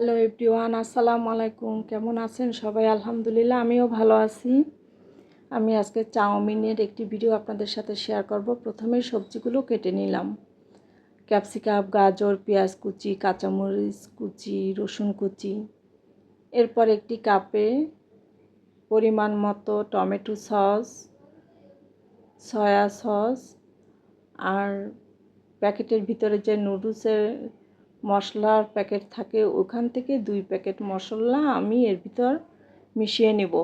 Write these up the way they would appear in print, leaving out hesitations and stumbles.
Hello everyone, আসসালামু আলাইকুম। কেমন আছেন সবাই? আলহামদুলিল্লাহ, আমিও ভালো আছি। আমি আজকে চাউমিনের একটি ভিডিও আপনাদের সাথে শেয়ার করব। প্রথমে সবজিগুলো কেটে নিলাম। ক্যাপসিকাম, গাজর, পেঁয়াজ কুচি, কাঁচামরিচ কুচি, রসুন কুচি। এরপর একটি কাপে পরিমাণ মতো টমেটো সস, সয়া সস আর প্যাকেটের ভিতরে যে নুডলসের মশলার প্যাকেট থাকে ওখান থেকে 2 প্যাকেট মশলা আমি এর ভিতর মিশিয়ে নিব।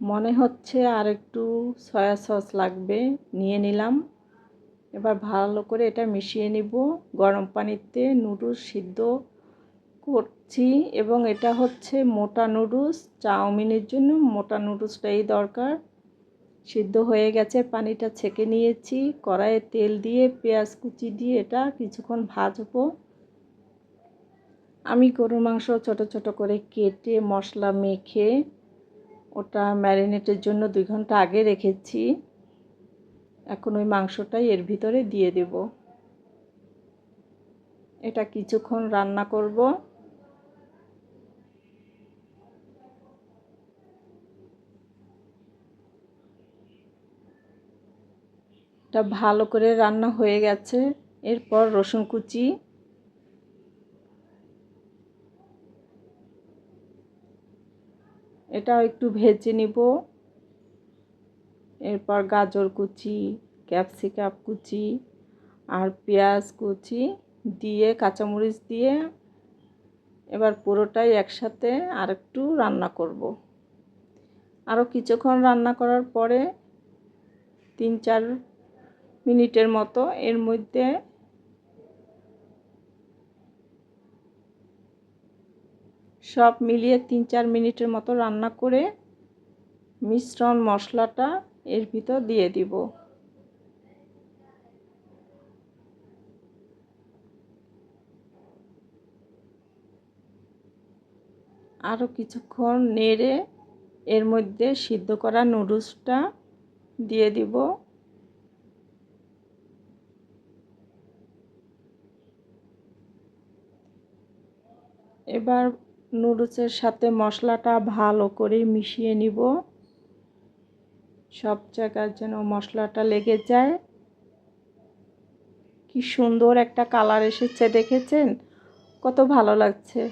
মনে হচ্ছে আর একটু সয়া সস লাগবে, নিয়ে নিলাম। এবার ভালো করে এটা মিশিয়ে নিব। গরম পানিতে নুডলস সিদ্ধ করছি এবং এটা হচ্ছে মোটা নুডলস। চাউমিনের জন্য মোটা নুডলসটাই দরকার। সিদ্ধ হয়ে গেছে, পানিটা ছেঁকে নিয়েছি। কড়াইয়ে তেল দিয়ে পেঁয়াজ কুচি দিয়ে এটা কিছুক্ষণ ভাজবো। আমি গরুর মাংস ছোট ছোট করে কেটে মশলা মেখে ওটা ম্যারিনেটের জন্য 2 ঘন্টা আগে রেখেছি। এখন ওই মাংসটাই এর ভিতরে দিয়ে দেব। এটা কিছুক্ষণ রান্না করব। এটা ভালো করে রান্না হয়ে গেছে। এরপর রসুন কুচি, এটাও একটু ভেজে নিব। এরপর গাজর কুচি, ক্যাপসিকাম কুচি আর পেঁয়াজ কুচি দিয়ে কাঁচামরিচ দিয়ে এবার পুরোটাই একসাথে আরেকটু রান্না করব। আরও কিছুক্ষণ রান্না করার পরে 3-4 মিনিটের মতো এর মধ্যে সব মিলিয়ে 3-4 মিনিটের মতো রান্না করে মিশ্রণ মশলাটা এর ভিতর দিয়ে দিব। আরও কিছুক্ষণ নেড়ে এর মধ্যে সিদ্ধ করা নুডলসটা দিয়ে দিব। এবার নুডলসের সাথে মশলাটা ভালো করে মিশিয়ে নিব। সব জায়গায় যেন মশলাটা লেগে যায়। কি সুন্দর একটা কালার এসেছে, দেখেছেন? কত ভালো লাগছে।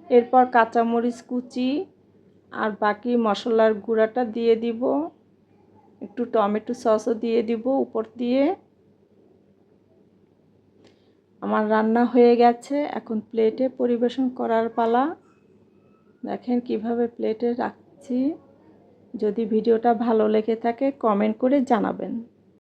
এরপর কাঁচামরিচ কুচি আর বাকি মশলার গুঁড়াটা দিয়ে দিব। একটু টমেটো সসও দিয়ে দিব উপর দিয়ে। আমার রান্না হয়ে গেছে, এখন প্লেটে পরিবেশন করার পালা। দেখেন কিভাবে প্লেটে রাখছি। যদি ভিডিওটা ভালো লেগে থাকে কমেন্ট করে জানাবেন।